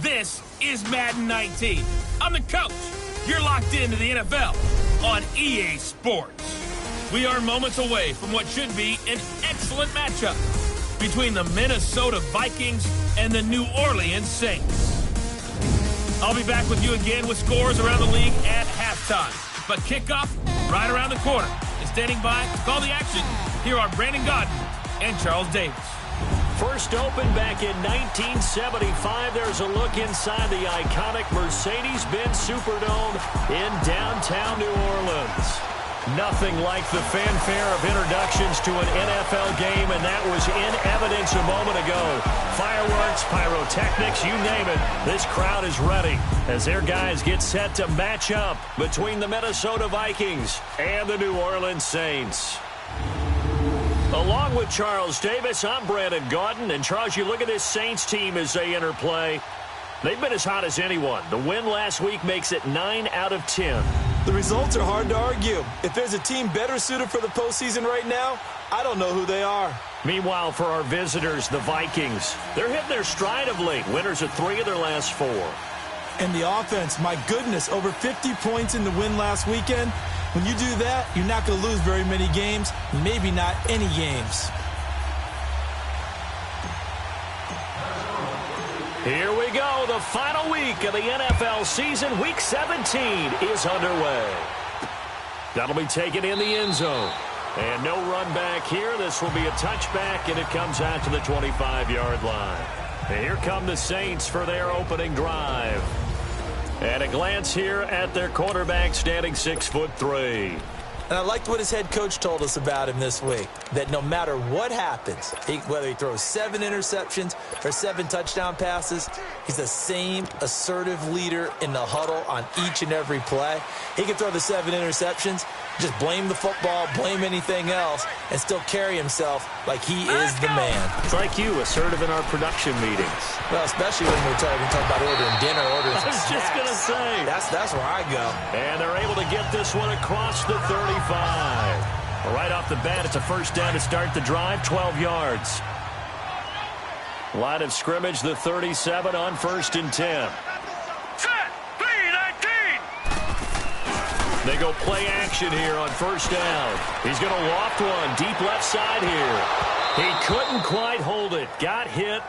This is Madden 19. I'm the coach. You're locked into the NFL on EA Sports. We are moments away from what should be an excellent matchup between the Minnesota Vikings and the New Orleans Saints. I'll be back with you again with scores around the league at halftime. But kickoff right around the corner. And standing by to call the action, here are Brandon Gaudin and Charles Davis. First opened back in 1975. There's a look inside the iconic Mercedes-Benz Superdome in downtown New Orleans. Nothing like the fanfare of introductions to an NFL game, and that was in evidence a moment ago. Fireworks, pyrotechnics, you name it. This crowd is ready as their guys get set to match up between the Minnesota Vikings and the New Orleans Saints. Along with Charles Davis, I'm Brandon Gaudin. And Charles, you look at this Saints team as they interplay. They've been as hot as anyone. The win last week makes it 9 out of 10. The results are hard to argue. If there's a team better suited for the postseason right now, I don't know who they are. Meanwhile, for our visitors, the Vikings, they're hitting their stride of late. Winners of 3 of their last 4. And the offense, my goodness, over 50 points in the win last weekend. When you do that, you're not going to lose very many games, maybe not any games. Here we go. The final week of the NFL season. Week 17 is underway. That'll be taken in the end zone. And no run back here. This will be a touchback, and it comes out to the 25-yard line. And here come the Saints for their opening drive. And a glance here at their quarterback, standing 6'3". And I liked what his head coach told us about him this week, that no matter what happens, whether he throws 7 interceptions or 7 touchdown passes, he's the same assertive leader in the huddle on each and every play. He can throw the 7 interceptions, just blame the football, blame anything else, and still carry himself like he is the man. It's like you, assertive in our production meetings. Well, especially when we're talking about ordering dinner, ordering some I was snacks. just going to say. That's where I go. And they're able to get this one across the 35. Right off the bat, it's a first down to start the drive, 12 yards. Line of scrimmage, the 37 on 1st and 10. They go play action here on first down. He's going to loft one deep left side here. He couldn't quite hold it. Got hit.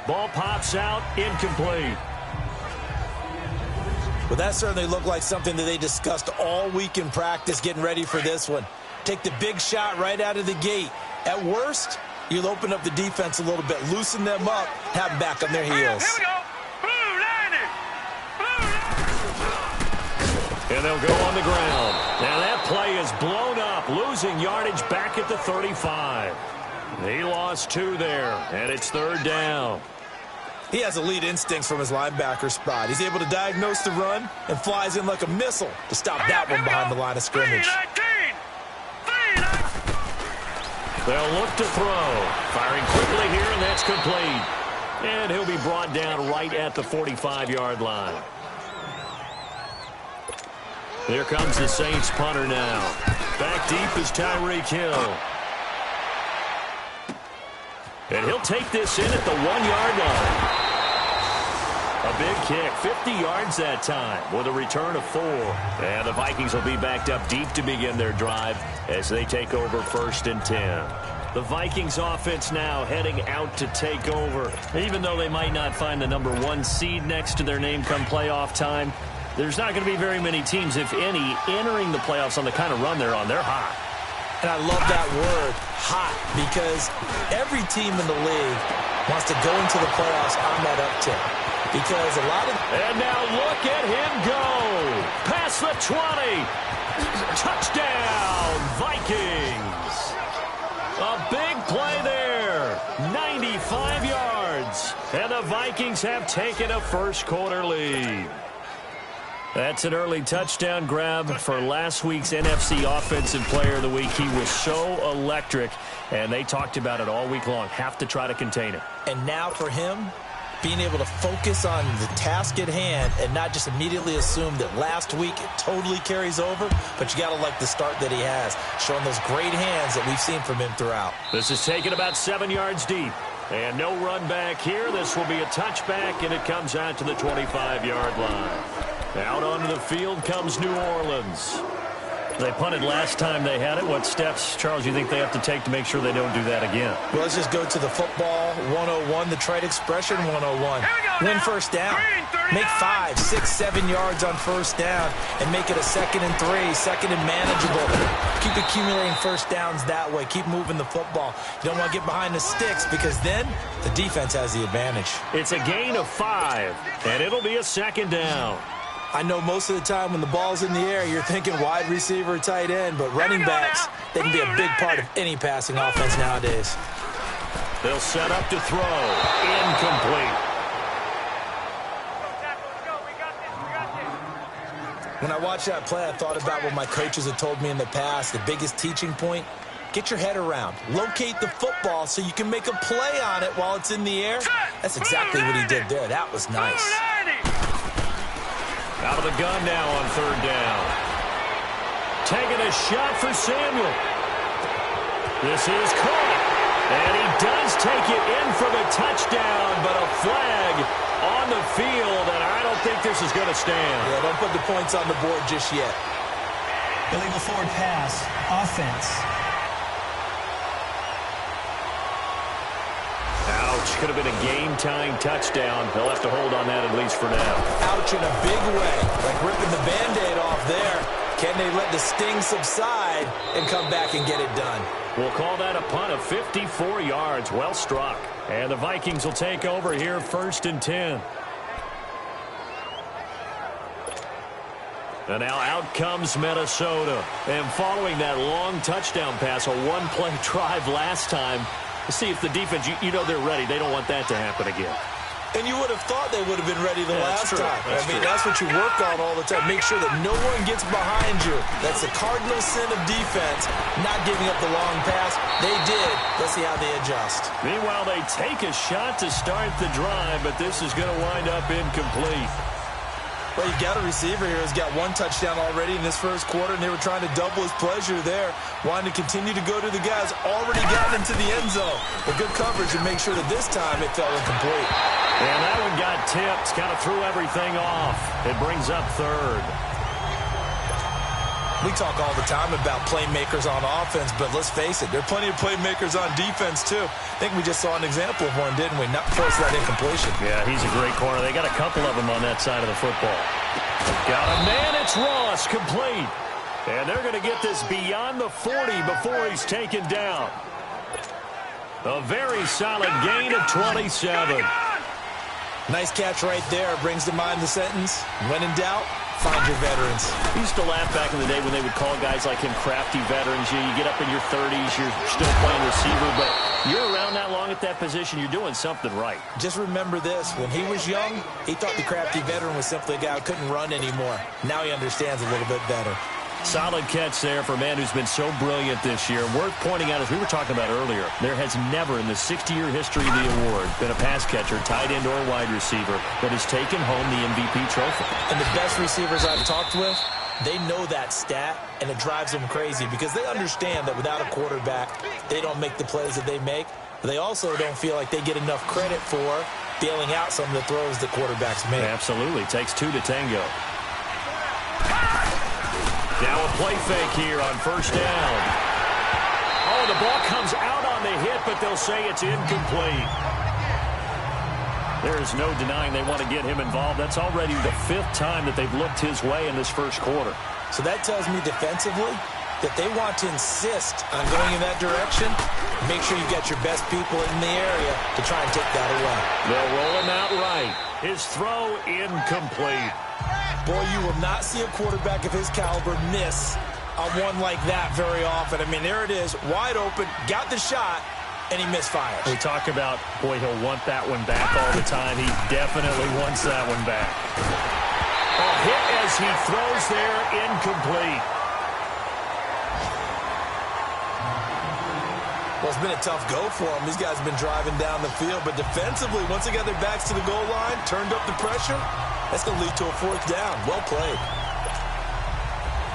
Ball pops out, incomplete. Well, that certainly looked like something that they discussed all week in practice getting ready for this one. Take the big shot right out of the gate. At worst, you'll open up the defense a little bit, loosen them up, have them back on their heels. Here we go. Blue landed. And they'll go on the ground. Now that play is blown up. losing yardage back at the 35. He lost 2 there, and it's 3rd down. He has elite instincts from his linebacker spot. He's able to diagnose the run and flies in like a missile to stop that one behind the line of scrimmage. They'll look to throw. Firing quickly here, and that's complete. And he'll be brought down right at the 45-yard line. Here comes the Saints punter now. Back deep is Tyreek Hill. And he'll take this in at the 1-yard line. A big kick, 50 yards that time with a return of 4. And the Vikings will be backed up deep to begin their drive as they take over 1st and 10. The Vikings offense now heading out to take over. Even though they might not find the #1 seed next to their name come playoff time, there's not going to be very many teams, if any, entering the playoffs on the kind of run they're on. They're hot. And I love that word, hot, because every team in the league wants to go into the playoffs on that uptick. Because a lot of... And now look at him go. Past the 20. Touchdown, Vikings. A big play there. 95 yards. And the Vikings have taken a first-quarter lead. That's an early touchdown grab for last week's NFC Offensive Player of the Week. He was so electric, and they talked about it all week long. Have to try to contain it. And now for him, being able to focus on the task at hand and not just immediately assume that last week it totally carries over, but you got to like the start that he has, showing those great hands that we've seen from him throughout. This is taken about 7 yards deep. And no run back here. This will be a touchback, and it comes out to the 25-yard line. Out onto the field comes New Orleans. They punted last time they had it. What steps, Charles, you think they have to take to make sure they don't do that again? Well, let's just go to the football 101, the trade expression 101. Win first down. Make 5, 6, 7 yards on first down and make it a 2nd and 3, 2nd and manageable. Keep accumulating first downs that way. Keep moving the football. You don't want to get behind the sticks because then the defense has the advantage. It's a gain of 5, and it'll be a 2nd down. I know most of the time when the ball's in the air, you're thinking wide receiver, tight end, but running backs, they can be a big part of any passing offense nowadays. They'll set up to throw. Incomplete. When I watched that play, I thought about what my coaches had told me in the past. The biggest teaching point, get your head around. Locate the football so you can make a play on it while it's in the air. That's exactly what he did there. That was nice. Out of the gun now on 3rd down. Taking a shot for Samuel. This is caught. And he does take it in for the touchdown, but a flag on the field, and I don't think this is going to stand. Yeah, don't put the points on the board just yet. Illegal forward pass. Offense. Ouch. Could have been a game-tying touchdown. They'll have to hold on that at least for now. Ouch in a big way. Like ripping the Band-Aid off there. Can they let the sting subside and come back and get it done? We'll call that a punt of 54 yards. Well struck. And the Vikings will take over here 1st and 10. And now out comes Minnesota. And following that long touchdown pass, a one-play drive last time, see if the defense, you know they're ready. They don't want that to happen again. And you would have thought they would have been ready the last time. That's what you work on all the time. Make sure that no one gets behind you. That's the cardinal sin of defense, not giving up the long pass. They did. Let's see how they adjust. Meanwhile, they take a shot to start the drive, but this is going to wind up incomplete. Well, you got a receiver here who's got 1 touchdown already in this first quarter, and they were trying to double his pleasure there, wanting to continue to go to the guys already gotten into the end zone. But good coverage and make sure that this time it fell incomplete. And that one got tipped, kind of threw everything off. It brings up 3rd. We talk all the time about playmakers on offense, but let's face it, there are plenty of playmakers on defense, too. I think we just saw an example of one, didn't we? Not force that incompletion. Yeah, he's a great corner. They got a couple of them on that side of the football. Got a man, it's Ross, complete. And they're going to get this beyond the 40 before he's taken down. A very solid gain of 27. Nice catch right there. Brings to mind the sentence, when in doubt, find your veterans. I used to laugh back in the day when they would call guys like him crafty veterans. You get up in your 30s, you're still playing receiver, but you're around that long at that position, you're doing something right. Just remember this. When he was young, he thought the crafty veteran was simply a guy who couldn't run anymore. Now he understands a little bit better. Solid catch there for a man who's been so brilliant this year. Worth pointing out, as we were talking about earlier, there has never in the 60-year history of the award been a pass catcher, tight end, or wide receiver that has taken home the MVP trophy. And the best receivers I've talked with, they know that stat, and it drives them crazy because they understand that without a quarterback, they don't make the plays that they make. But they also don't feel like they get enough credit for bailing out some of the throws that quarterbacks make. Absolutely. Takes two to tango. Now a play fake here on first down. Oh, the ball comes out on the hit, but they'll say it's incomplete. There is no denying they want to get him involved. That's already the 5th time that they've looked his way in this first quarter. So that tells me defensively that they want to insist on going in that direction. Make sure you get your best people in the area to try and take that away. They'll roll him out right. His throw incomplete. Boy, you will not see a quarterback of his caliber miss on one like that very often. I mean, there it is, wide open, got the shot, and he misfires. We talk about, boy, he'll want that one back all the time. He definitely wants that one back. A hit as he throws there, incomplete. Well, it's been a tough go for him. These guys have been driving down the field, but defensively, once they got their backs to the goal line, turned up the pressure, that's going to lead to a 4th down. Well played.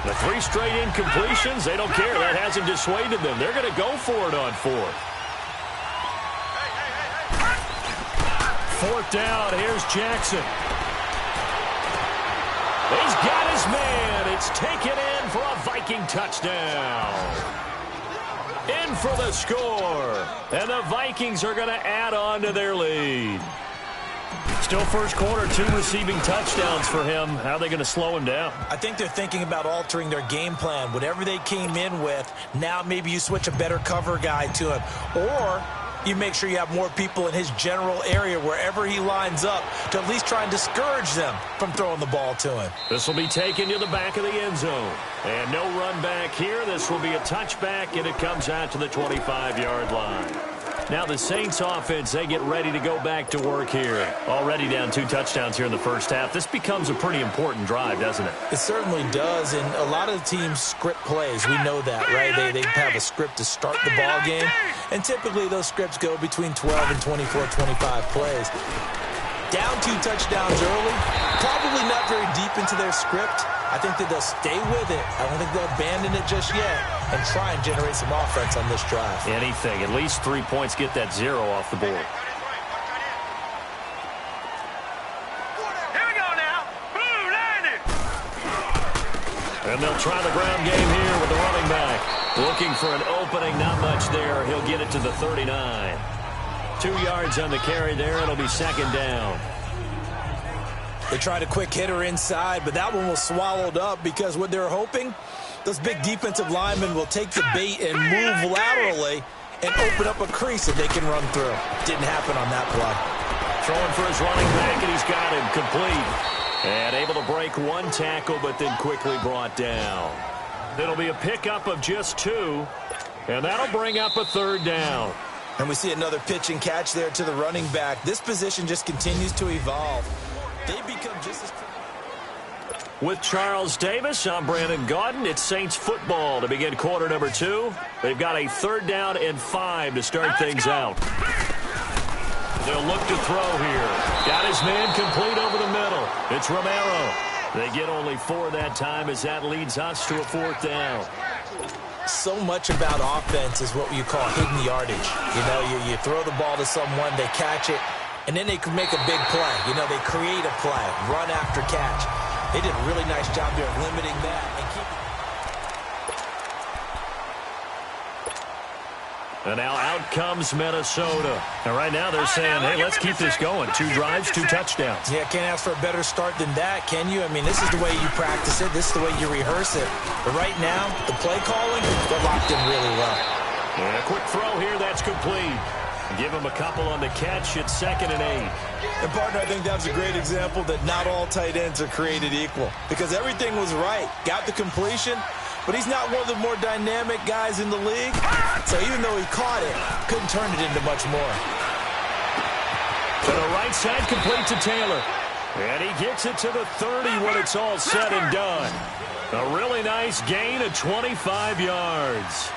The 3 straight incompletions, they don't care. That hasn't dissuaded them. They're going to go for it on 4th. 4th down, here's Jackson. He's got his man. It's taken in for a Viking touchdown. In for the score. And the Vikings are going to add on to their lead. Still first quarter, 2 receiving touchdowns for him. How are they going to slow him down? I think they're thinking about altering their game plan. Whatever they came in with, now maybe you switch a better cover guy to him. Or you make sure you have more people in his general area wherever he lines up to at least try and discourage them from throwing the ball to him. This will be taken to the back of the end zone. And no run back here. This will be a touchback, and it comes out to the 25-yard line. Now the Saints offense, they get ready to go back to work here. Already down 2 touchdowns here in the first half. This becomes a pretty important drive, doesn't it? It certainly does, and a lot of the teams script plays. We know that, right? They have a script to start the ball game, and typically those scripts go between 12 and 24, 25 plays. Down 2 touchdowns early, probably not very deep into their script. I think that they'll stay with it. I don't think they'll abandon it just yet and try and generate some offense on this drive. Anything. At least 3 points, get that 0 off the board. Here we go now. Blue landed. And they'll try the ground game here with the running back. Looking for an opening, not much there. He'll get it to the 39. 2 yards on the carry there. It'll be 2nd down. They tried a quick hitter inside, but that one was swallowed up because what they're hoping, those big defensive linemen will take the bait and move laterally and open up a crease that they can run through. Didn't happen on that play. Throwing for his running back, and he's got him complete. And able to break 1 tackle, but then quickly brought down. It'll be a pickup of just 2, and that'll bring up a 3rd down. And we see another pitch and catch there to the running back. This position just continues to evolve. They become just as... With Charles Davis, I'm Brandon Gaudin. It's Saints football to begin quarter number 2. They've got a 3rd down and 5 to start things out. They'll look to throw here. Got his man complete over the middle. It's Romero. They get only 4 that time as that leads us to a 4th down. So much about offense is what you call hidden yardage. You know, you throw the ball to someone, they catch it, and then they can make a big play. You know, they create a play, run after catch. They did a really nice job there of limiting that and keeping. And now out comes Minnesota. And right now they're saying, hey, let's keep this going. 2 drives, 2 touchdowns. Yeah, can't ask for a better start than that, can you? I mean, this is the way you practice it. This is the way you rehearse it. But right now, the play calling, they're locked in really well. And a quick throw here, that's complete. Give him a couple on the catch. It's 2nd and 8. And, partner, I think that was a great example that not all tight ends are created equal because everything was right. Got the completion, but he's not one of the more dynamic guys in the league. So even though he caught it, couldn't turn it into much more. To the right side, complete to Taylor. And he gets it to the 30 when it's all said and done. A really nice gain of 25 yards.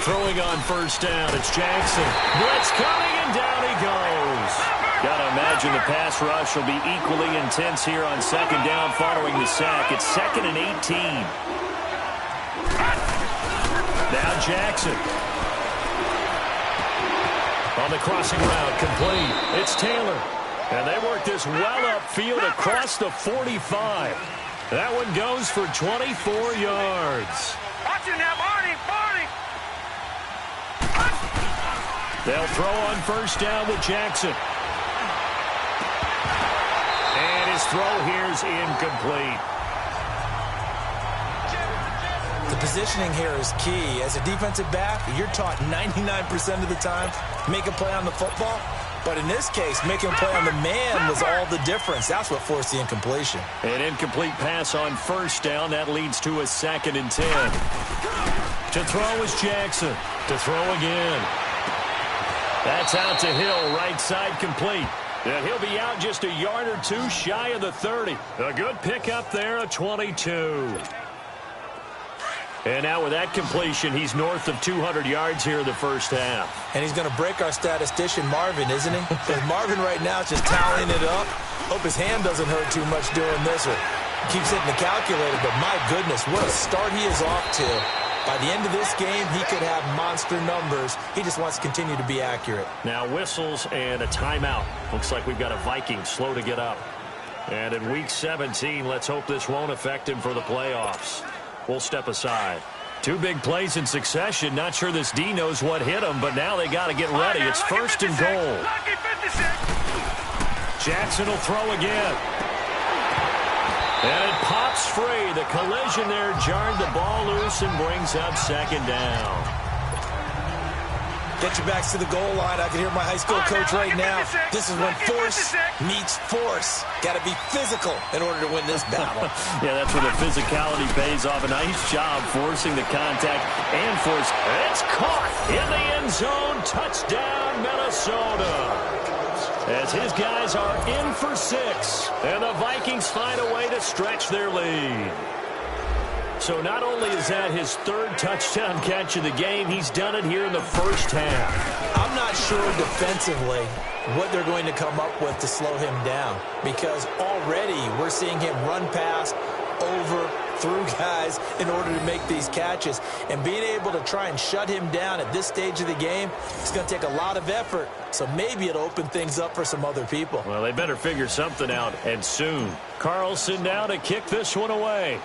Throwing on first down, it's Jackson. Blitz coming, and down he goes. Got to imagine the pass rush will be equally intense here on 2nd down following the sack. It's 2nd and 18. Now Jackson. On the crossing route, complete. It's Taylor. And they work this well upfield across the 45. That one goes for 24 yards. Watch it now, Barney. They'll throw on first down with Jackson. And his throw here's incomplete. The positioning here is key. As a defensive back, you're taught 99% of the time, make a play on the football. But in this case, making a play on the man was all the difference. That's what forced the incompletion. An incomplete pass on first down. That leads to a 2nd and 10. To throw is Jackson. To throw again. That's out to Hill, right side complete. And he'll be out just a yard or two shy of the 30. A good pickup there, a 22. And now with that completion, he's north of 200 yards here in the first half. And he's going to break our statistician, Marvin, isn't he? Because Marvin right now is just tallying it up. Hope his hand doesn't hurt too much doing this or keeps hitting the calculator. But my goodness, what a start he is off to. By the end of this game, he could have monster numbers. He just wants to continue to be accurate. Now whistles and a timeout. Looks like we've got a Viking slow to get up. And in Week 17, let's hope this won't affect him for the playoffs. We'll step aside. 2 big plays in succession. Not sure this D knows what hit him, but now they got to get ready. It's 1st and goal. Jackson will throw again. And it pops free. The collision there jarred the ball loose and brings up 2nd down. Get your backs to the goal line. I can hear my high school coach right now. This is when force meets force. Got to be physical in order to win this battle. Yeah, that's where the physicality pays off. A nice job forcing the contact and force. It's caught in the end zone. Touchdown, Minnesota. As his guys are in for 6. And the Vikings find a way to stretch their lead. So not only is that his 3rd touchdown catch of the game, he's done it here in the first half. I'm not sure defensively what they're going to come up with to slow him down, because already we're seeing him run past, over, through guys in order to make these catches. And being able to try and shut him down at this stage of the game, it's going to take a lot of effort. So maybe it'll open things up for some other people. Well, they better figure something out, and soon. Carlson now to kick this one away.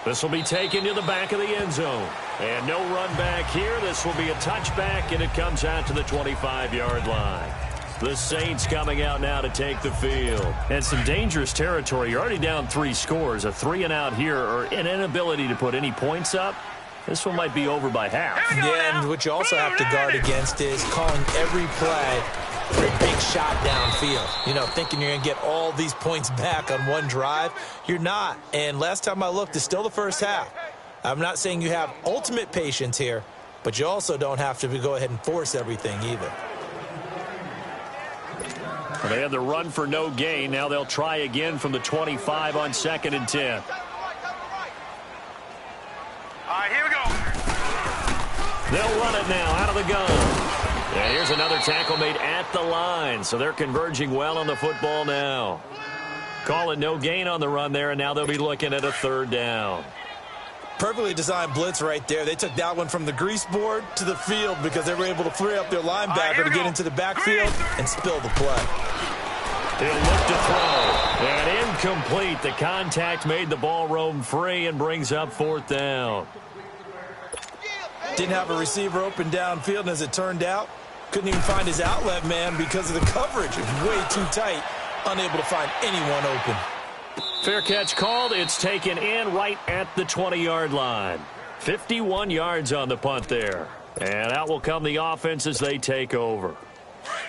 This will be taken to the back of the end zone. And no run back here. This will be a touchback, and it comes out to the 25-yard line. The Saints coming out now to take the field. And some dangerous territory. You're already down 3 scores. A 3-and-out here, or an inability to put any points up. This one might be over by half. Yeah, and what you also have to guard against is calling every play for a big shot downfield. You know, thinking you're going to get all these points back on one drive. You're not. And last time I looked, it's still the first half. I'm not saying you have ultimate patience here, but you also don't have to go ahead and force everything either. Well, they had the run for no gain. Now they'll try again from the 25 on 2nd and 10. All right, here we go. They'll run it now out of the gun. And here's another tackle made at the line. So they're converging well on the football now. Call it no gain on the run there, and now they'll be looking at a 3rd down. Perfectly designed blitz right there. They took that one from the grease board to the field because they were able to free up their linebacker to get into the backfield and spill the play. He'll look to throw. And incomplete. The contact made the ball roam free and brings up 4th down. Didn't have a receiver open downfield, and as it turned out, couldn't even find his outlet man because of the coverage. It was way too tight, unable to find anyone open. Fair catch called. It's taken in right at the 20-yard line. 51 yards on the punt there. And out will come the offense as they take over.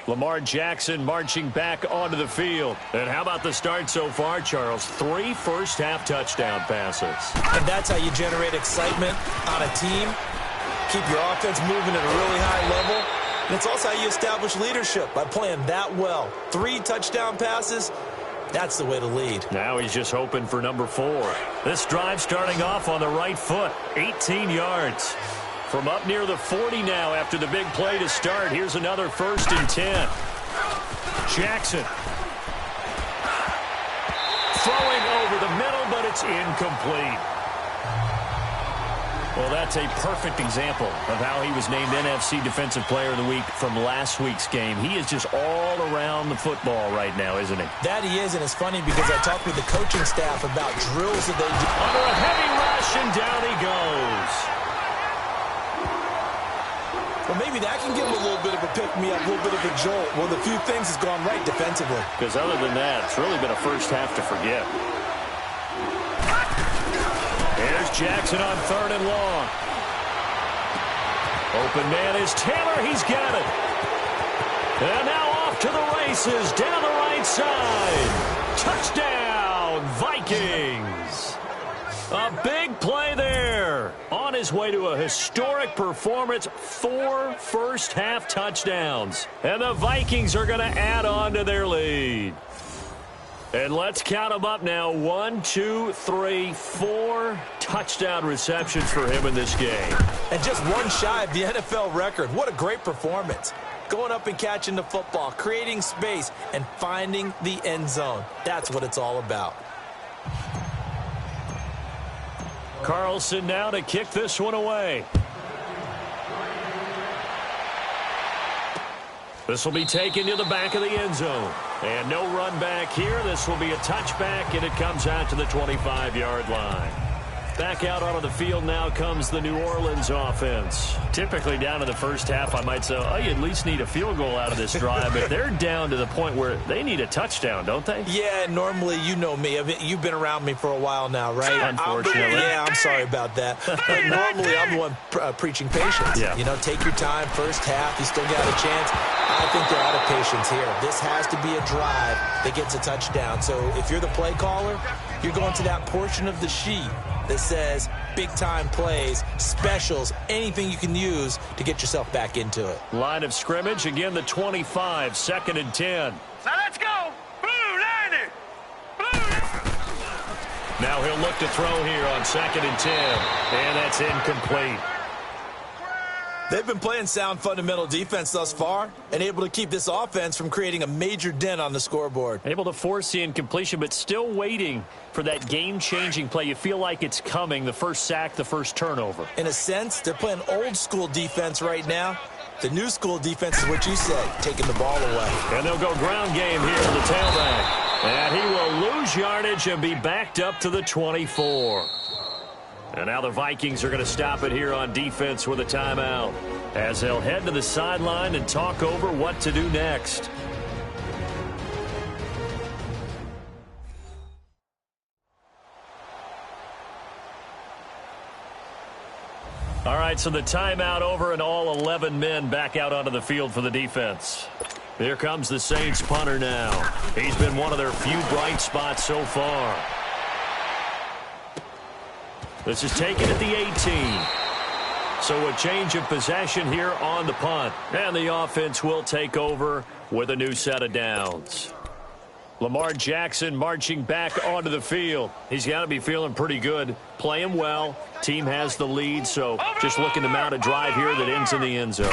Lamar Jackson marching back onto the field. And how about the start so far, Charles? 3 first-half touchdown passes. And that's how you generate excitement on a team. Keep your offense moving at a really high level. And it's also how you establish leadership, by playing that well. 3 touchdown passes. That's the way to lead. Now he's just hoping for number 4. This drive starting off on the right foot. 18 yards. From up near the 40 now after the big play to start. Here's another 1st and 10. Jackson. Throwing over the middle, but it's incomplete. Well, that's a perfect example of how he was named NFC Defensive Player of the Week from last week's game. He is just all around the football right now, isn't he? That he is, and it's funny because I talked with the coaching staff about drills that they do. Under a heavy rush, and down he goes. Well, maybe that can give him a little bit of a pick-me-up, a little bit of a jolt. Well, the few things has gone right defensively. Because other than that, it's really been a first half to forget. Here's Jackson on 3rd and long. Open man is Taylor. He's got it. And now off to the races down the right side. Touchdown, Vikings. A big play there. On his way to a historic performance, 4 first-half touchdowns. And the Vikings are going to add on to their lead. And let's count them up now. 1, 2, 3, 4 touchdown receptions for him in this game. And just one shy of the NFL record. What a great performance. Going up and catching the football, creating space, and finding the end zone. That's what it's all about. Carlson now to kick this one away. This will be taken to the back of the end zone. And no run back here. This will be a touchback, and it comes out to the 25-yard line. Back out onto the field now comes the New Orleans offense. Typically down in the first half, I might say, oh, you at least need a field goal out of this drive. But they're down to the point where they need a touchdown, don't they? Yeah, normally, you know me. You've been around me for a while now, right? Unfortunately. I'm sorry about that. But normally, I'm the one preaching patience. Yeah. You know, take your time. First half, you still got a chance. I think they're out of patience here. This has to be a drive that gets a touchdown. So if you're the play caller, you're going to that portion of the sheet that says big-time plays, specials, anything you can use to get yourself back into it. Line of scrimmage, again, the 25, 2nd and 10. Now let's go. Blue Niner. Now he'll look to throw here on 2nd and 10, and that's incomplete. They've been playing sound fundamental defense thus far and able to keep this offense from creating a major dent on the scoreboard. Able to force the incompletion, but still waiting for that game-changing play. You feel like it's coming, the first sack, the first turnover. In a sense, they're playing old-school defense right now. The new school defense is what you said, taking the ball away. And they'll go ground game here to the tailback. And he will lose yardage and be backed up to the 24. And now the Vikings are going to stop it here on defense with a timeout, as they'll head to the sideline and talk over what to do next. All right, so the timeout over and all 11 men back out onto the field for the defense. Here comes the Saints punter now. He's been one of their few bright spots so far. This is taken at the 18. So a change of possession here on the punt. And the offense will take over with a new set of downs. Lamar Jackson marching back onto the field. He's got to be feeling pretty good. Playing well. Team has the lead, so just looking to mount a drive here that ends in the end zone.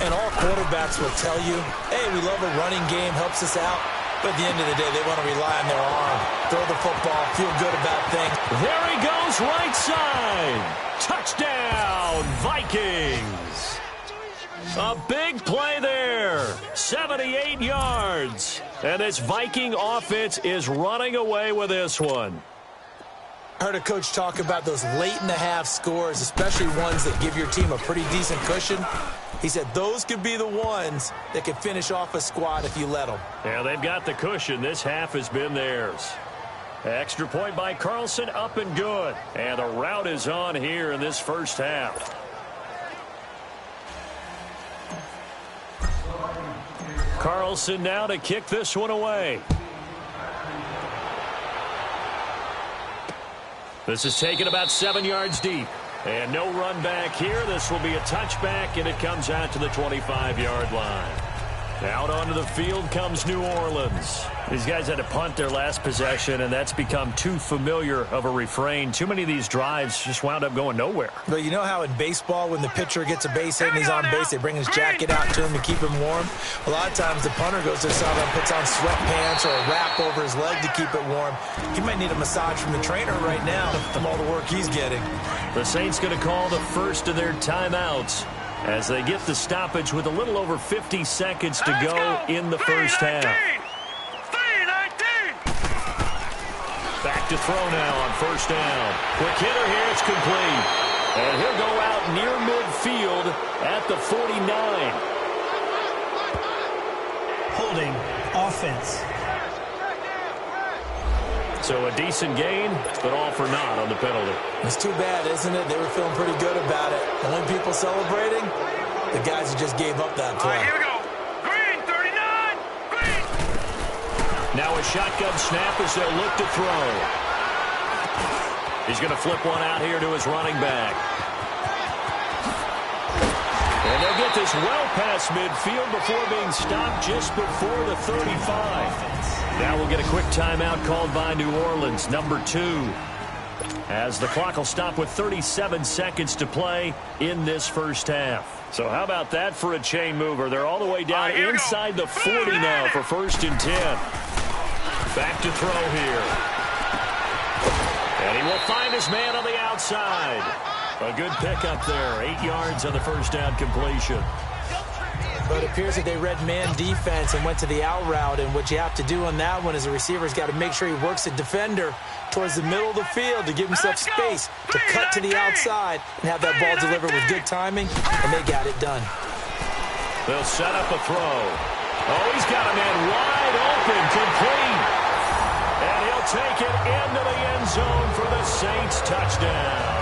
And all quarterbacks will tell you, hey, we love a running game, helps us out. But at the end of the day, they want to rely on their arm. Throw the football, feel good about things. There he goes, right side. Touchdown, Vikings. A big play there. 78 yards. And this Viking offense is running away with this one. I heard a coach talk about those late-in-the-half scores, especially ones that give your team a pretty decent cushion. He said those could be the ones that could finish off a squad if you let them. Yeah, they've got the cushion. This half has been theirs. Extra point by Carlson, up and good. And the rout is on here in this first half. Carlson now to kick this one away. This is taken about 7 yards deep. And no run back here. This will be a touchback, and it comes out to the 25-yard line. Out onto the field comes New Orleans. These guys had to punt their last possession, and that's become too familiar of a refrain. Too many of these drives just wound up going nowhere. But you know how in baseball, when the pitcher gets a base hit and he's on base, they bring his jacket out to him to keep him warm? A lot of times the punter goes to the sideline, puts on sweatpants or a wrap over his leg to keep it warm. He might need a massage from the trainer right now from all the work he's getting. The Saints going to call the first of their timeouts as they get the stoppage with a little over 50 seconds to go in the first half. Back to throw now on first down. Quick hitter here, it's complete. And he'll go out near midfield at the 49. Holding offense. So a decent gain, but all for naught on the penalty. It's too bad, isn't it? They were feeling pretty good about it. Only people celebrating, the guys who just gave up that play. All right, here we go. Green, 39. Green. Now a shotgun snap as they'll look to throw. He's going to flip one out here to his running back. And they'll get this well past midfield before being stopped just before the 35. Now we'll get a quick timeout called by New Orleans, number 2. As the clock will stop with 37 seconds to play in this first half. So how about that for a chain mover? They're all the way down inside the 40 now for 1st and 10. Back to throw here. And he will find his man on the outside. A good pickup there. 8 yards on the first down completion. But it appears that they read man defense and went to the out route. And what you have to do on that one is the receiver's got to make sure he works the defender towards the middle of the field to give himself space to cut to the outside and have that ball delivered with good timing, and they got it done. They'll set up a throw. Oh, he's got a man wide open, complete. And he'll take it into the end zone for the Saints touchdown.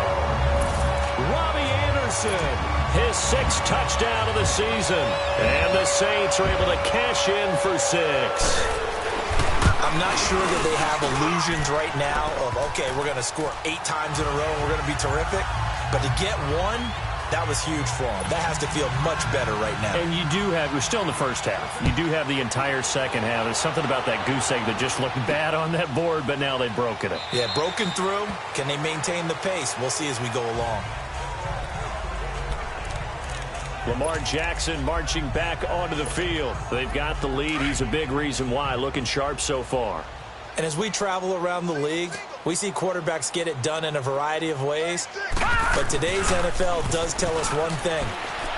Robbie Anderson, his 6th touchdown of the season. And the Saints are able to cash in for 6. I'm not sure that they have illusions right now of, okay, we're going to score 8 times in a row and we're going to be terrific. But to get one, that was huge for them. That has to feel much better right now. And you do have, we're still in the first half. You do have the entire second half. There's something about that goose egg that just looked bad on that board, but now they've broken it. Yeah, broken through. Can they maintain the pace? We'll see as we go along. Lamar Jackson marching back onto the field. They've got the lead. He's a big reason why. Looking sharp so far. And as we travel around the league, we see quarterbacks get it done in a variety of ways. But today's NFL does tell us one thing.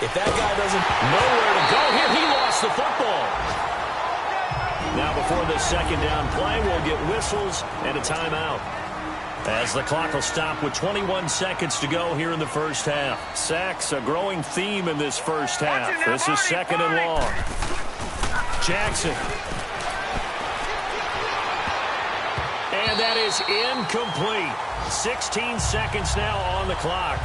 If that guy doesn't... Nowhere to go here. He lost the football. Now before this second down play, we'll get whistles and a timeout. As the clock will stop with 21 seconds to go here in the first half. Sacks, a growing theme in this first half. This is 2nd and long. Jackson. And that is incomplete. 16 seconds now on the clock.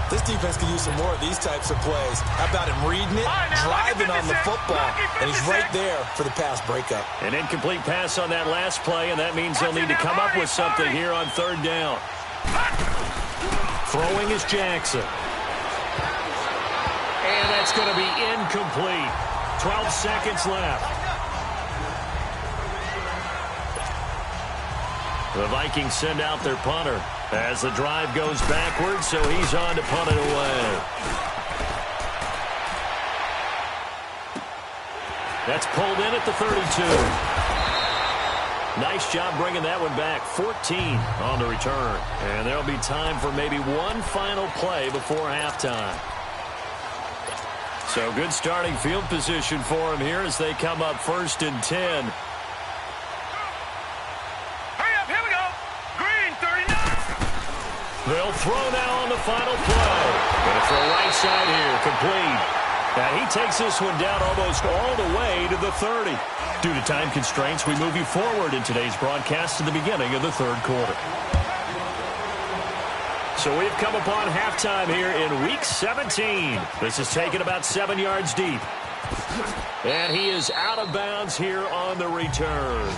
This defense could use some more of these types of plays. How about him reading it, driving on the football, and he's right there for the pass breakup. An incomplete pass on that last play, and that means they'll need to come up with something here on 3rd down. Throwing is Jackson. And that's going to be incomplete. 12 seconds left. The Vikings send out their punter as the drive goes backwards, so he's on to punt it away. That's pulled in at the 32. Nice job bringing that one back. 14 on the return. And there'll be time for maybe one final play before halftime. So good starting field position for him here as they come up 1st and 10. They'll throw now on the final play. Going to throw right side here, complete. And he takes this one down almost all the way to the 30. Due to time constraints, we move you forward in today's broadcast to the beginning of the third quarter. So we've come upon halftime here in Week 17. This is taken about 7 yards deep. And he is out of bounds here on the return.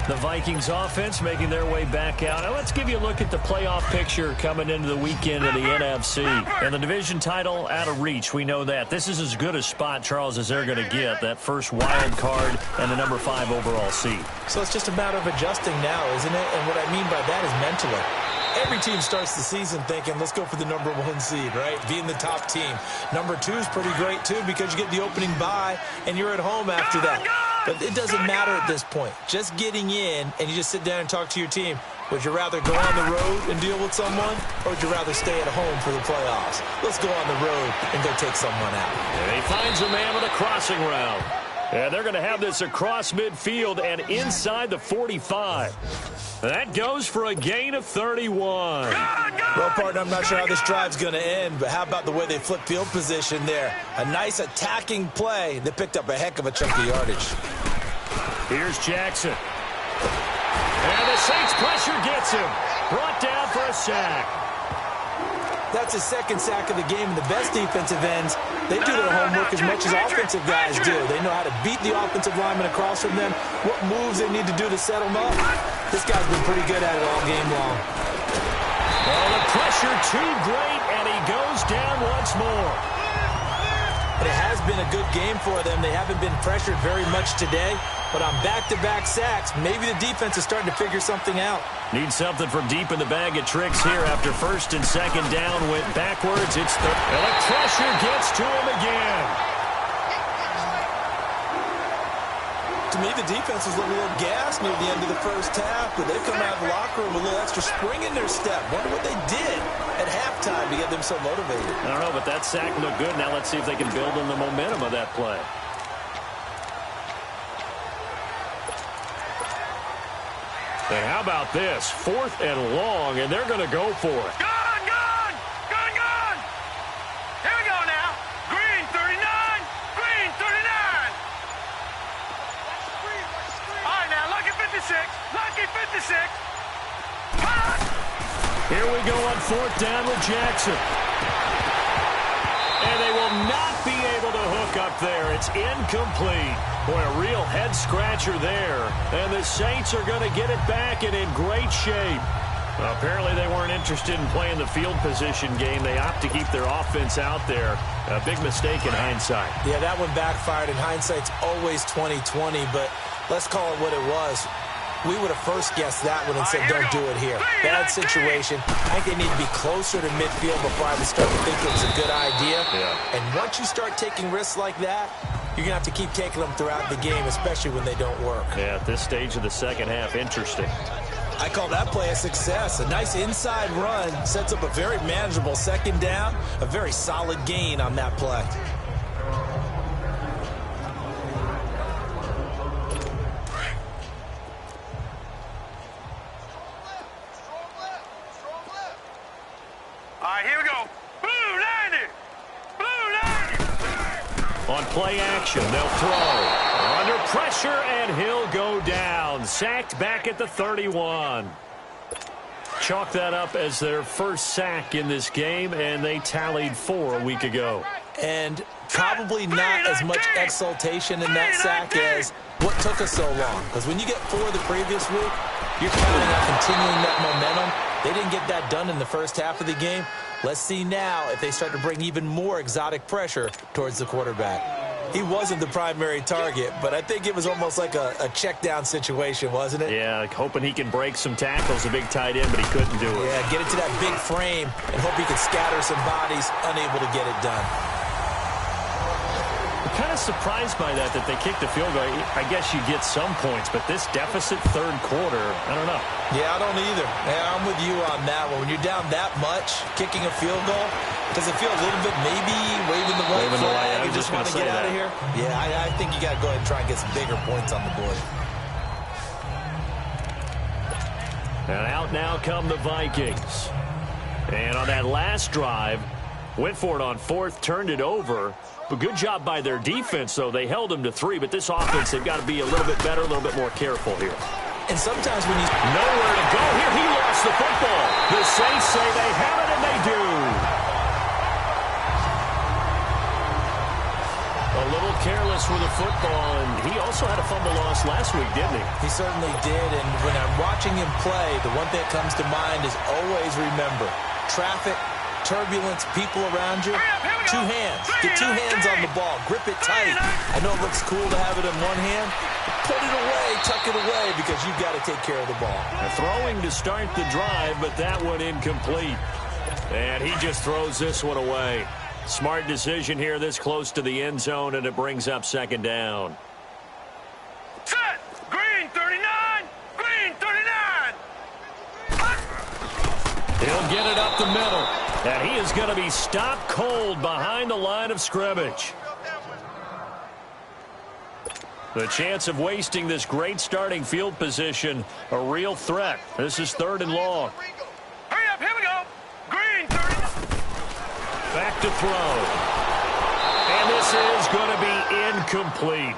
The Vikings offense making their way back out. Now let's give you a look at the playoff picture coming into the weekend in the NFC. And the division title out of reach, we know that. This is as good a spot, Charles, as they're going to get. That first wild card and the number 5 overall seed. So it's just a matter of adjusting now, isn't it? And what I mean by that is mentally. Every team starts the season thinking, let's go for the number 1 seed, right? Being the top team. Number 2 is pretty great, too, because you get the opening bye, and you're at home after that. But it doesn't matter at this point. Just getting in, and you just sit down and talk to your team. Would you rather go on the road and deal with someone, or would you rather stay at home for the playoffs? Let's go on the road and go take someone out. And he finds a man with a crossing route. And they're going to have this across midfield and inside the 45. That goes for a gain of 31. Well, partner, I'm not sure how this drive's going to end, but how about the way they flip field position there? A nice attacking play that picked up a heck of a chunk of yardage. Here's Jackson. And the Saints pressure gets him. Brought down for a sack. That's his second sack of the game, and the best defensive ends, they do their homework as much as offensive guys do. They know how to beat the offensive lineman across from them, what moves they need to do to set them up. This guy's been pretty good at it all game long. Well, the pressure too great, and he goes down once more. But it has been a good game for them. They haven't been pressured very much today, but on back-to-back sacks, maybe the defense is starting to figure something out. Need something from deep in the bag of tricks here after first and second down went backwards. It's the and the pressure gets to him again. To me, the defense was a little gassed near the end of the first half, but they've come out of the locker room with a little extra spring in their step. Wonder what they did at halftime to get them so motivated. I don't know, but that sack looked good. Now let's see if they can build on the momentum of that play. And how about this? 4th and long, and they're going to go for it. Gone! Here we go now. Green 39. Green 39. All right, now, lucky 56. Lucky 56. Here we go on 4th down with Jackson. And they will not be able to hook up there. It's incomplete. Boy, a real head-scratcher there. And the Saints are going to get it back and in great shape. Well, apparently they weren't interested in playing the field position game. They opt to keep their offense out there. A big mistake in hindsight. Yeah, that one backfired. In hindsight's always 20/20, but let's call it what it was. We would have first guessed that one and said, don't do it here. Bad situation. I think they need to be closer to midfield before I would start to think it was a good idea. Yeah. And once you start taking risks like that, you're going to have to keep taking them throughout the game, especially when they don't work. Yeah, at this stage of the second half, interesting. I call that play a success. A nice inside run sets up a very manageable second down, a very solid gain on that play. All right, here we go. Blue 90. On play action, they'll throw. Under pressure, and he'll go down. Sacked back at the 31. Chalk that up as their first sack in this game, and they tallied 4 a week ago. And probably not as much exultation in that sack as what took us so long. Because when you get 4 the previous week, you're counting on continuing that momentum. They didn't get that done in the first half of the game. Let's see now if they start to bring even more exotic pressure towards the quarterback. He wasn't the primary target, but I think it was almost like a check-down situation, wasn't it? Yeah, like hoping he can break some tackles, a big tight end, but he couldn't do it. Yeah, get it to that big frame and hope he can scatter some bodies, unable to get it done. I'm kind of surprised by that they kicked the field goal. I guess you get some points, but this deficit third quarter, I don't know. Yeah, I don't either. Yeah, I'm with you on that one. When you're down that much, kicking a field goal, does it feel a little bit maybe waving the white flag and just want to get out of here? Yeah, I think you got to go ahead and try and get some bigger points on the board. And out now come the Vikings. And on that last drive, Went for it on fourth, turned it over. But good job by their defense, though. They held them to 3, but this offense, they've got to be a little bit better, a little bit more careful here. And sometimes when he's nowhere to go here, he lost the football. The Saints say they have it, and they do. A little careless with the football, and he also had a fumble loss last week, didn't he? He certainly did, and when I'm watching him play, the one thing that comes to mind is always remember, traffic, turbulence, people around you, 2 hands. Get 2 hands on the ball. Grip it tight. I know it looks cool to have it in one hand. Put it away, tuck it away, because you've got to take care of the ball. Throwing to start the drive, but that one incomplete. And he just throws this one away. Smart decision here this close to the end zone, and it brings up second down. Set! Green 39! Green 39! He'll get it up the middle. And he is going to be stopped cold behind the line of scrimmage. The chance of wasting this great starting field position, a real threat. This is 3rd and long. Hurry up, here we go! Green 39! Back to throw. And this is going to be incomplete.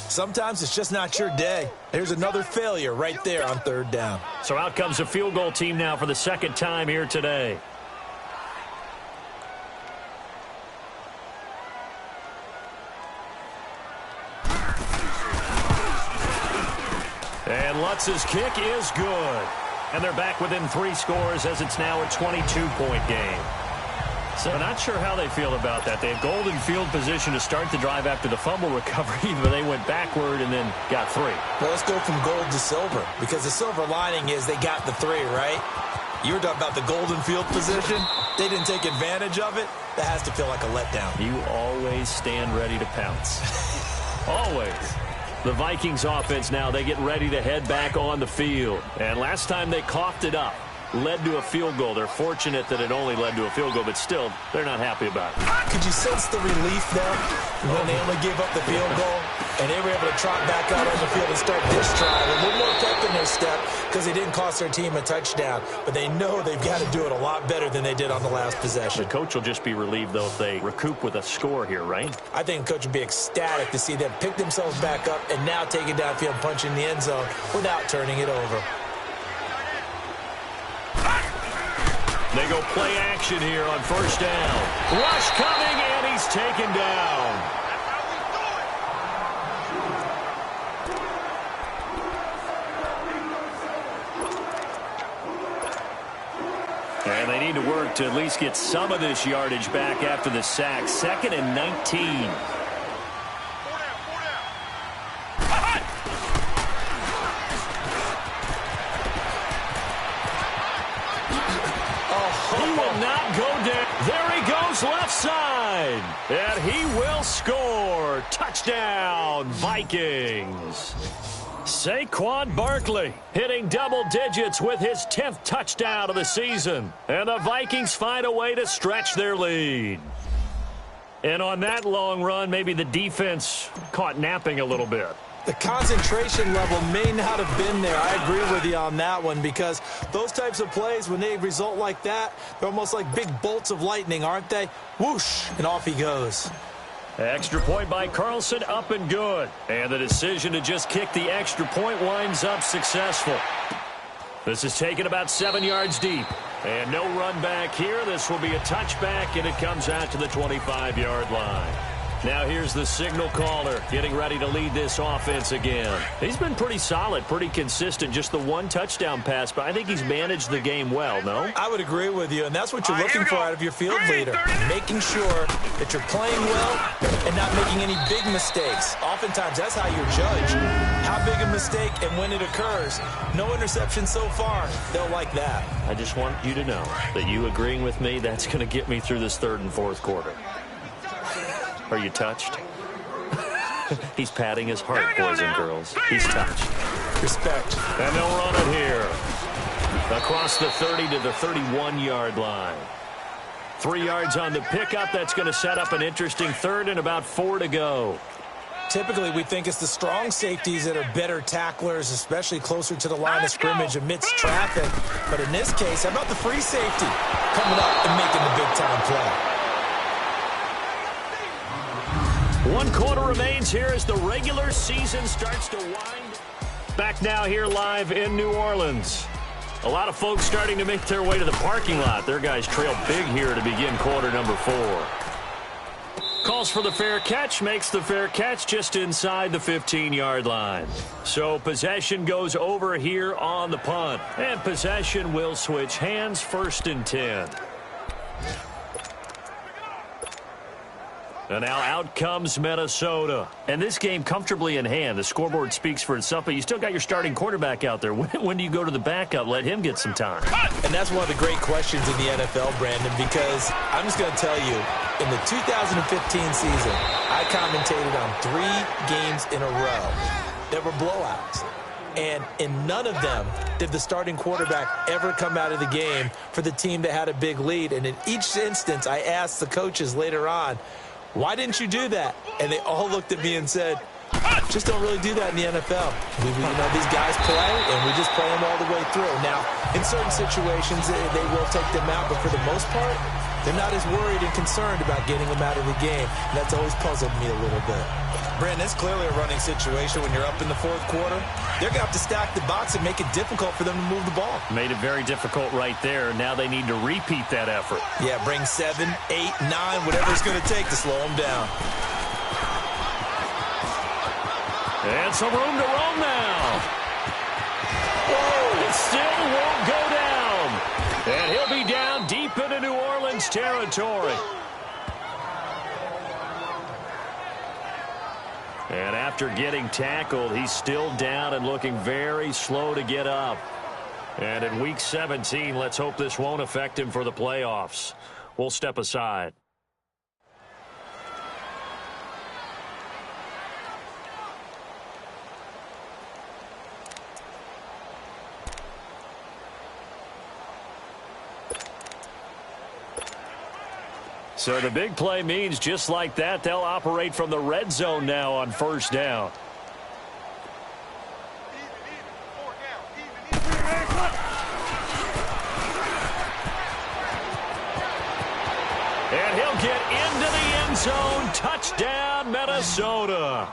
Sometimes it's just not your day. There's another failure right there on 3rd down. So out comes a field goal team now for the 2nd time here today. And Lutz's kick is good. And they're back within 3 scores as it's now a 22-point game. So not sure how they feel about that. They had golden field position to start the drive after the fumble recovery, but they went backward and then got 3. Well, let's go from gold to silver, because the silver lining is they got the 3, right? You were talking about the golden field position. They didn't take advantage of it. That has to feel like a letdown. You always stand ready to pounce. Always. The Vikings offense now, they get ready to head back on the field. And last time they coughed it up, led to a field goal. They're fortunate that it only led to a field goal, but still, they're not happy about it. Could you sense the relief there when they only gave up the field goal and they were able to trot back out on the field and start this drive? A little more pep in their step because they didn't cost their team a touchdown, but they know they've got to do it a lot better than they did on the last possession. The coach will just be relieved, though, if they recoup with a score here, right? I think the coach would be ecstatic to see them pick themselves back up and now take it downfield, punching the end zone without turning it over. They go play action here on 1st down. Rush coming, and he's taken down. And they need to work to at least get some of this yardage back after the sack. 2nd and 19. Left side, and he will score. Touchdown, Vikings. Saquon Barkley hitting double digits with his 10th touchdown of the season, and the Vikings find a way to stretch their lead. And on that long run, maybe the defense caught napping a little bit. The concentration level may not have been there. I agree with you on that one, because those types of plays, when they result like that, they're almost like big bolts of lightning, aren't they? Whoosh, and off he goes. Extra point by Carlson, up and good. And the decision to just kick the extra point winds up successful. This is taken about 7 yards deep. And no run back here. This will be a touchback, and it comes out to the 25-yard line. Now here's the signal caller getting ready to lead this offense again. He's been pretty solid, pretty consistent, just the 1 touchdown pass, but I think he's managed the game well, no? I would agree with you, and that's what you're looking for out of your field leader. Making sure that you're playing well and not making any big mistakes. Oftentimes, that's how you're judged. How big a mistake and when it occurs. No interception so far. They'll like that. I just want you to know that you agreeing with me, that's going to get me through this 3rd and 4th quarter. Are you touched? He's patting his heart, boys and girls. He's touched. Respect. And they'll run it here. Across the 30 to the 31-yard line. 3 yards on the pickup. That's going to set up an interesting 3rd and about 4 to go. Typically, we think it's the strong safeties that are better tacklers, especially closer to the line of scrimmage amidst traffic. But in this case, how about the free safety coming up and making the big-time play? 1 quarter remains here as the regular season starts to wind. Back now here live in New Orleans. A lot of folks starting to make their way to the parking lot. Their guys trail big here to begin quarter number 4. Calls for the fair catch, makes the fair catch just inside the 15-yard line. So possession goes over here on the punt. And possession will switch hands, 1st and 10. And now out comes Minnesota. And this game comfortably in hand. The scoreboard speaks for itself, but you still got your starting quarterback out there. When do you go to the backup? Let him get some time. And that's one of the great questions in the NFL, Brandon, because I'm just going to tell you, in the 2015 season, I commentated on 3 games in a row that were blowouts. And in none of them did the starting quarterback ever come out of the game for the team that had a big lead. And in each instance, I asked the coaches later on, why didn't you do that? And they all looked at me and said, just don't really do that in the NFL. These guys play, and we just play them all the way through. Now, in certain situations, they will take them out, but for the most part, they're not as worried and concerned about getting them out of the game. And that's always puzzled me a little bit. Brandon, it's clearly a running situation when you're up in the 4th quarter. They're going to have to stack the box and make it difficult for them to move the ball. Made it very difficult right there. Now they need to repeat that effort. Yeah, bring 7, 8, 9, whatever it's going to take to slow them down. And some room to roam now. Whoa, it still won't go down. And he'll be down deep into New Orleans territory. And after getting tackled, he's still down and looking very slow to get up. And in Week 17, let's hope this won't affect him for the playoffs. We'll step aside. So the big play means just like that, they'll operate from the red zone now on 1st down. And he'll get into the end zone. Touchdown, Minnesota.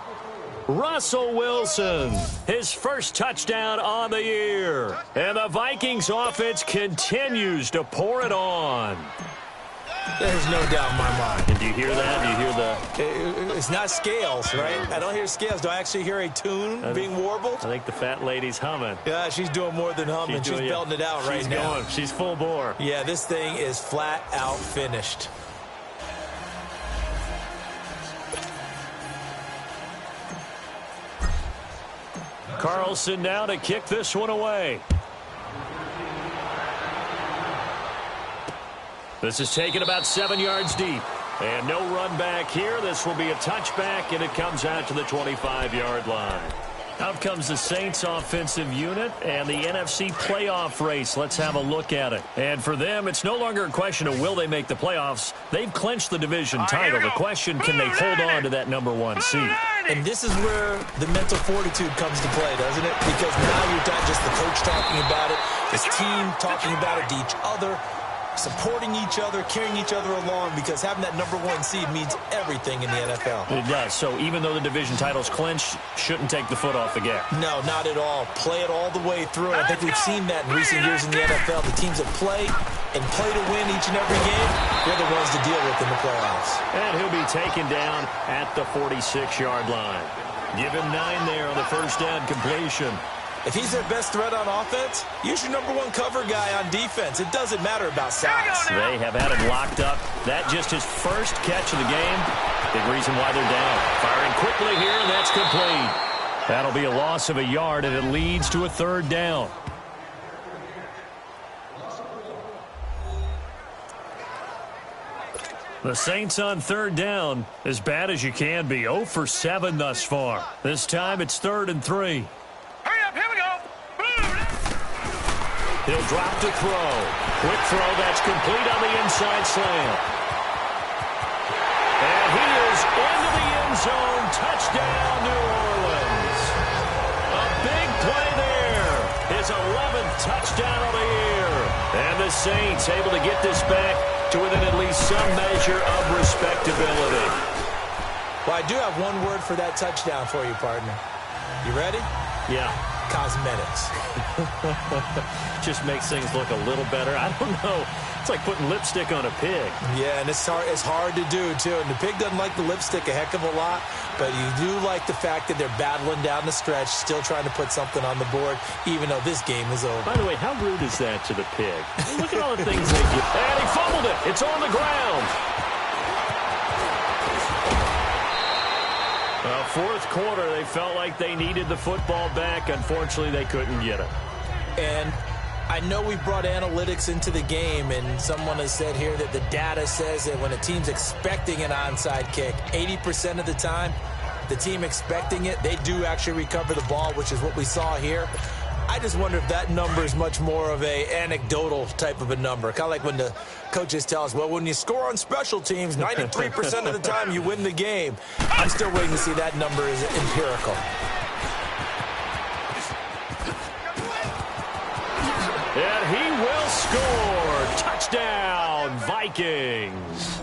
Russell Wilson, his first touchdown on the year. And the Vikings offense continues to pour it on. There's no doubt in my mind. And do you hear that? Do you hear the... It's not scales, right? I don't hear scales. Do I actually hear a tune being warbled? I think the fat lady's humming. Yeah, she's doing more than humming. She's belting it out right now. She's full bore. Yeah, this thing is flat out finished. Carlson now to kick this one away. This is taken about 7 yards deep. And no run back here. This will be a touchback, and it comes out to the 25-yard line. Out comes the Saints offensive unit and the NFC playoff race. Let's have a look at it. And for them, it's no longer a question of will they make the playoffs. They've clinched the division title. The question, can they hold on to that #1 seed? And this is where the mental fortitude comes to play, doesn't it? Because now you're not just the coach talking about it, this team talking about it to each other, supporting each other, carrying each other along, because having that #1 seed means everything in the NFL. It does. So even though the division title's clinched, shouldn't take the foot off the gas. No, not at all. Play it all the way through. And I think we've seen that in recent years in the NFL. The teams that play and play to win each and every game, they're the ones to deal with in the playoffs. And he'll be taken down at the 46-yard line. Give him 9 there on the first down completion. If he's their best threat on offense, use your #1 cover guy on defense. It doesn't matter about size. They have had him locked up. That just his first catch of the game. Big reason why they're down. Firing quickly here, and that's complete. That'll be a loss of a yard, and it leads to a 3rd down. The Saints on 3rd down, as bad as you can be. 0 for 7 thus far. This time it's 3rd and 3. He'll drop to throw. Quick throw, that's complete on the inside slant. And he is into the end end zone. Touchdown, New Orleans. A big play there. His 11th touchdown of the year. And the Saints able to get this back to within at least some measure of respectability. Well, I do have one word for that touchdown for you, partner. You ready? Yeah. Cosmetics. Just makes things look a little better. I don't know. It's like putting lipstick on a pig. Yeah, and it's hard to do, too. And the pig doesn't like the lipstick a heck of a lot, but you do like the fact that they're battling down the stretch, still trying to put something on the board, even though this game is over. By the way, how rude is that to the pig? Look at all the things they do. And he fumbled it. It's on the ground. Fourth quarter, they felt like they needed the football back. Unfortunately, they couldn't get it. And I know we brought analytics into the game, and someone has said here that the data says that when a team's expecting an onside kick, 80% of the time, the team expecting it, they do actually recover the ball, which is what we saw here. I just wonder if that number is much more of a anecdotal type of a number. Kind of like when the coaches tell us, well, when you score on special teams, 93% of the time you win the game. I'm still waiting to see that number is empirical. And he will score. Touchdown, Vikings.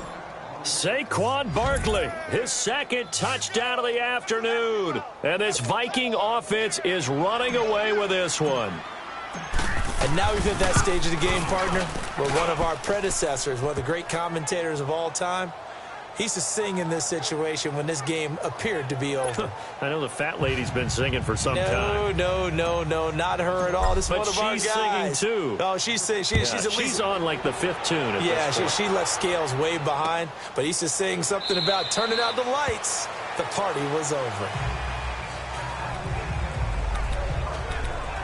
Saquon Barkley, his second touchdown of the afternoon. And this Viking offense is running away with this one. And now we've hit that stage of the game, partner, where one of our predecessors, one of the great commentators of all time, he used to sing in this situation when this game appeared to be over. I know the fat lady's been singing for some time. No, not her at all. This is one of our guys. But she's singing too. Oh, she's at least... She's on like the fifth tune. She left Scales way behind, but he used to sing something about turning out the lights. The party was over.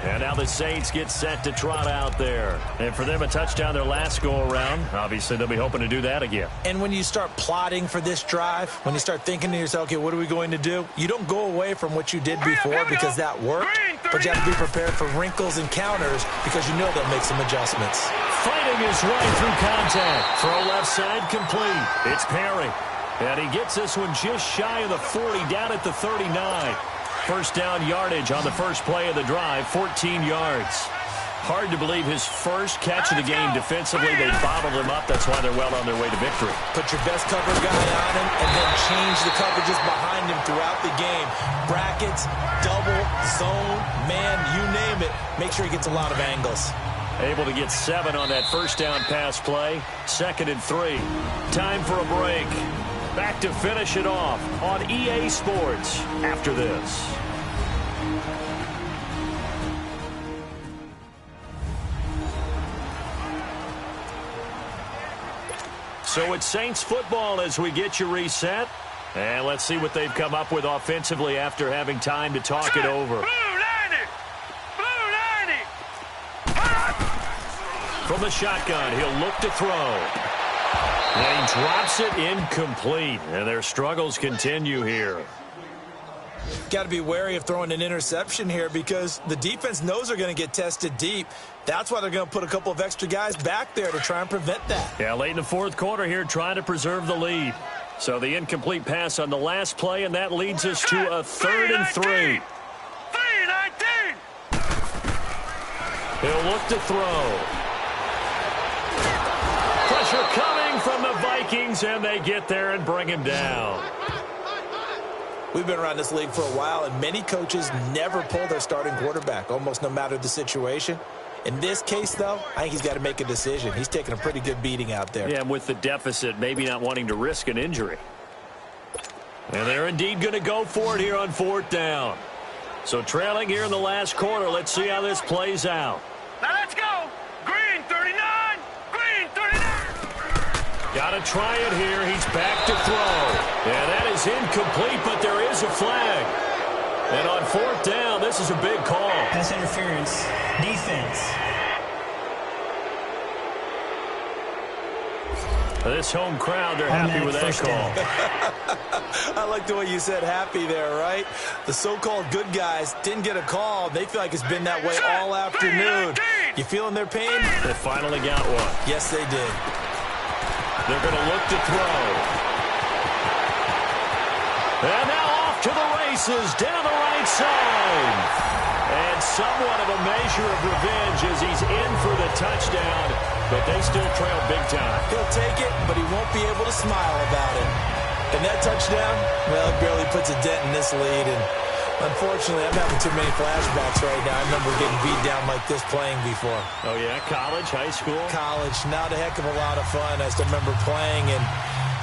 And now the Saints get set to trot out there. And for them, a touchdown their last go-around. Obviously, they'll be hoping to do that again. And when you start plotting for this drive, when you start thinking to yourself, okay, what are we going to do? You don't go away from what you did before because that worked, but you have to be prepared for wrinkles and counters because you know they'll make some adjustments. Fighting his way through contact. Throw left side complete. It's Perry. And he gets this one just shy of the 40, down at the 39. First down yardage on the first play of the drive, 14 yards. Hard to believe his first catch of the game defensively. They bottled him up. That's why they're well on their way to victory. Put your best cover guy on him and then change the coverages behind him throughout the game. Brackets, double, zone, man, you name it. Make sure he gets a lot of angles. Able to get 7 on that first down pass play. 2nd and 3. Time for a break. Back to finish it off on EA Sports after this. So it's Saints football as we get you reset. And let's see what they've come up with offensively after having time to talk it over. From the shotgun, he'll look to throw. And he drops it incomplete. And their struggles continue here. Got to be wary of throwing an interception here because the defense knows they're going to get tested deep. That's why they're going to put a couple of extra guys back there to try and prevent that. Yeah, late in the fourth quarter here, trying to preserve the lead. So the incomplete pass on the last play, and that leads us to a 3rd and 3. 3-19. He'll look to throw. Pressure coming from the Vikings, and they get there and bring him down. We've been around this league for a while, and many coaches never pull their starting quarterback, almost no matter the situation. In this case, though, I think he's got to make a decision. He's taking a pretty good beating out there. Yeah, and with the deficit, maybe not wanting to risk an injury. And they're indeed going to go for it here on 4th down. So trailing here in the last quarter, let's see how this plays out. Now let's go. Green 39. Green 39. Got to try it here. He's back to throw. And that is incomplete, but there is a flag. And on 4th down, this is a big call. Pass interference. Defense. This home crowd, they're happy with that call. I like the way you said happy there, right? The so-called good guys didn't get a call. They feel like it's been that way all afternoon. You feeling their pain? They finally got one. Yes, they did. They're going to look to throw. And now off to the races down the right side. And somewhat of a measure of revenge as he's in for the touchdown, but they still trail big time. He'll take it, but he won't be able to smile about it. And that touchdown, well, it barely puts a dent in this lead. And unfortunately, I'm having too many flashbacks right now. I remember getting beat down like this playing before. Oh, yeah? College, high school? College. Not a heck of a lot of fun. I still remember playing and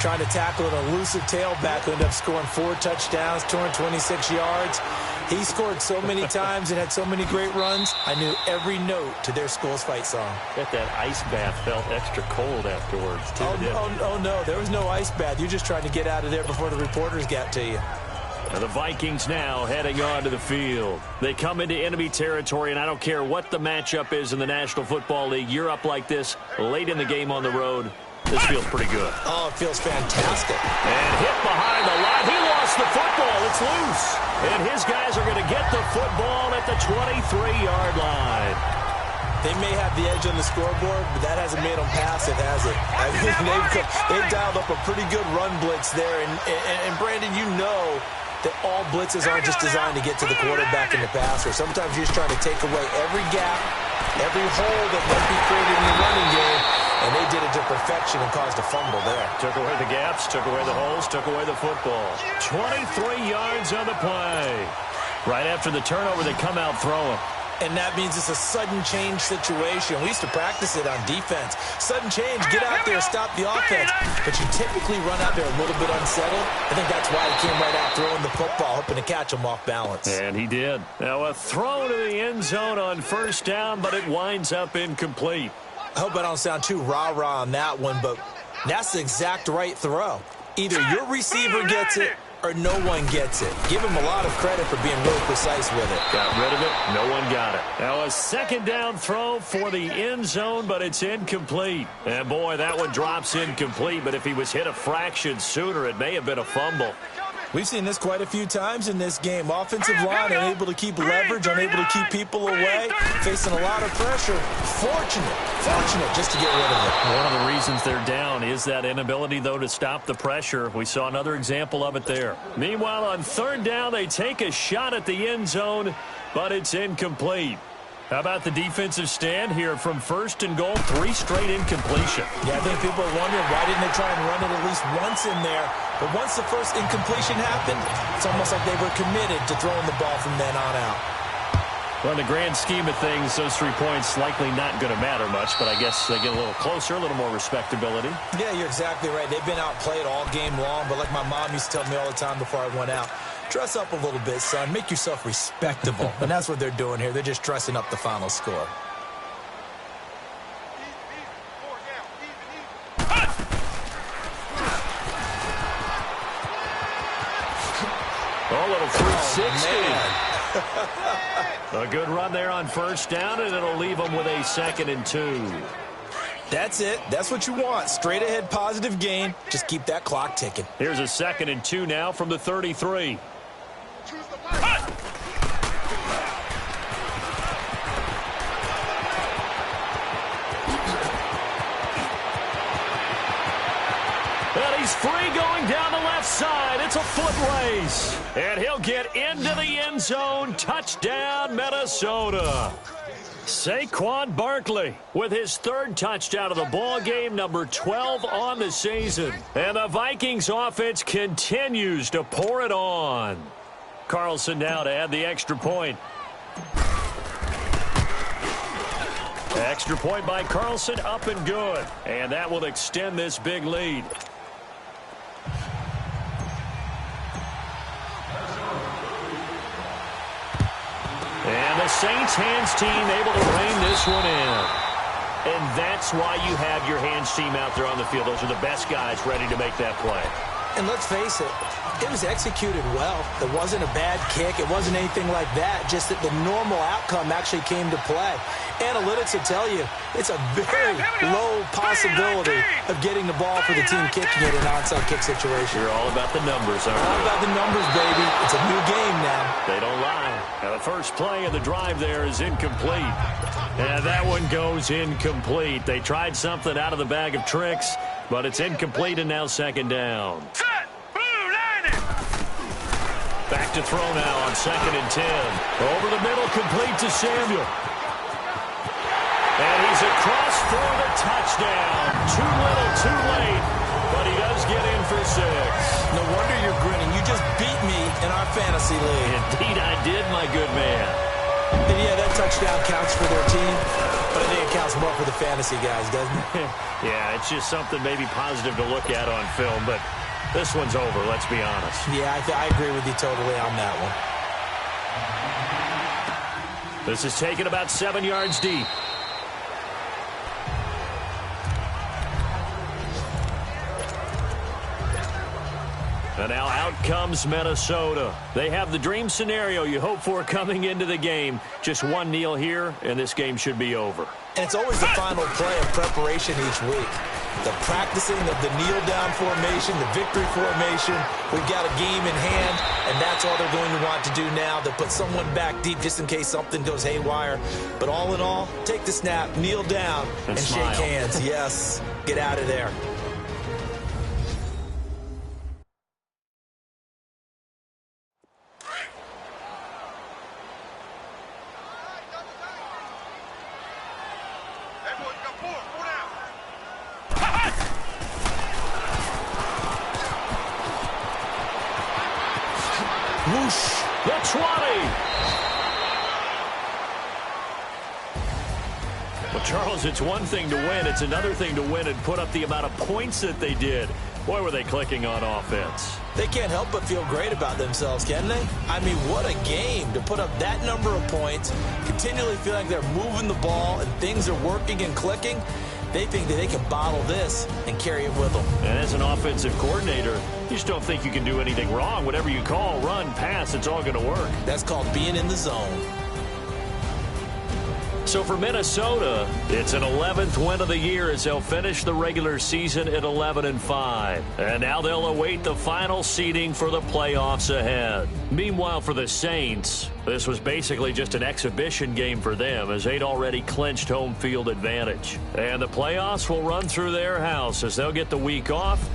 trying to tackle an elusive tailback who ended up scoring 4 touchdowns, 226 yards. He scored so many times and had so many great runs, I knew every note to their school's fight song. Bet that ice bath felt extra cold afterwards, too. Oh, no. There was no ice bath. You're just trying to get out of there before the reporters got to you. And the Vikings now heading onto the field. They come into enemy territory, and I don't care what the matchup is in the National Football League. You're up like this late in the game on the road. This feels pretty good. Oh, it feels fantastic. And hit behind the line. He lost the football. It's loose. And his guys are going to get the football at the 23-yard line. They may have the edge on the scoreboard, but that hasn't made them passive, has it? I mean, they've dialed up a pretty good run blitz there. And Brandon, you know that all blitzes aren't just designed to get to the quarterback and the passer. Sometimes you're just trying to take away every gap, every hole that might be created in the running game, and they did it to perfection and caused a fumble there. Took away the gaps, took away the holes, took away the football. 23 yards on the play. Right after the turnover, they come out throwing. And that means it's a sudden change situation. We used to practice it on defense. Sudden change, get out there, stop the offense. But you typically run out there a little bit unsettled. I think that's why he came right out throwing the football, hoping to catch him off balance. And he did. Now a throw to the end zone on first down, but it winds up incomplete. I hope I don't sound too rah-rah on that one, but that's the exact right throw. Either your receiver gets it or no one gets it. Give him a lot of credit for being really precise with it. Got rid of it. No one got it. Now a second down throw for the end zone, but it's incomplete. And boy, that one drops incomplete, but if he was hit a fraction sooner, it may have been a fumble. We've seen this quite a few times in this game. Offensive line unable to keep leverage, unable to keep people away, facing a lot of pressure. Fortunate just to get rid of it. One of the reasons they're down is that inability, though, to stop the pressure. We saw another example of it there. Meanwhile, on third down, they take a shot at the end zone, but it's incomplete. How about the defensive stand here from first and goal? 3 straight incompletion. Yeah, I think people are wondering why didn't they try and run it at least once in there. But once the first incompletion happened, it's almost like they were committed to throwing the ball from then on out. Well, in the grand scheme of things, those 3 points likely not going to matter much, but I guess they get a little closer, a little more respectability. Yeah, you're exactly right. They've been outplayed all game long, but like my mom used to tell me all the time before I went out, dress up a little bit, son. Make yourself respectable. And that's what they're doing here. They're just dressing up the final score. Oh, a little 360. A good run there on first down, and it'll leave them with a 2nd and 2. That's it. That's what you want. Straight ahead positive gain. Just keep that clock ticking. Here's a 2nd and 2 now from the 33. And he's free going down the left side. It's a foot race. And he'll get into the end zone. Touchdown, Minnesota. Saquon Barkley with his 3rd touchdown of the ball game, number 12 on the season. And the Vikings offense continues to pour it on. Carlson now to add the extra point. Extra point by Carlson, up and good. And that will extend this big lead. And the Saints hands team able to rein this one in. And that's why you have your hands team out there on the field. Those are the best guys ready to make that play. And let's face it, it was executed well. It wasn't a bad kick. It wasn't anything like that. Just that the normal outcome actually came to play. Analytics will tell you it's a very low possibility of getting the ball for the team kicking it in an onside kick situation. You're all about the numbers, aren't you? All about the numbers, baby. It's a new game now. They don't lie. Now the first play of the drive there is incomplete. And that one goes incomplete. They tried something out of the bag of tricks, but it's incomplete and now 2nd down. Set! Blue line it! to throw now on 2nd and 10. Over the middle, complete to Samuel. And he's across for the touchdown. Too little, too late, but he does get in for 6. No wonder you're grinning. You just beat me in our fantasy league. Indeed I did, my good man. And yeah, that touchdown counts for their team, but I think it counts more for the fantasy guys, doesn't it? Yeah, it's just something maybe positive to look at on film, but this one's over, let's be honest. Yeah, I agree with you totally on that one. This is taken about 7 yards deep. And now out comes Minnesota. They have the dream scenario you hope for coming into the game. Just one kneel here, and this game should be over. And it's always the final play of preparation each week. The practicing of the kneel-down formation, the victory formation. We've got a game in hand, and that's all they're going to want to do now. They'll put someone back deep just in case something goes haywire. But all in all, take the snap, kneel down, and shake hands. Yes, get out of there. Whoosh, the 20. Well, Charles, it's one thing to win. It's another thing to win and put up the amount of points that they did. Boy, were they clicking on offense. They can't help but feel great about themselves, can they? I mean, what a game to put up that number of points, continually feel like they're moving the ball and things are working and clicking. They think that they can bottle this and carry it with them. And as an offensive coordinator, you just don't think you can do anything wrong. Whatever you call, run, pass, it's all going to work. That's called being in the zone. So for Minnesota, it's an 11th win of the year as they'll finish the regular season at 11-5. And now they'll await the final seeding for the playoffs ahead. Meanwhile, for the Saints, this was basically just an exhibition game for them as they'd already clinched home field advantage. And the playoffs will run through their house as they'll get the week off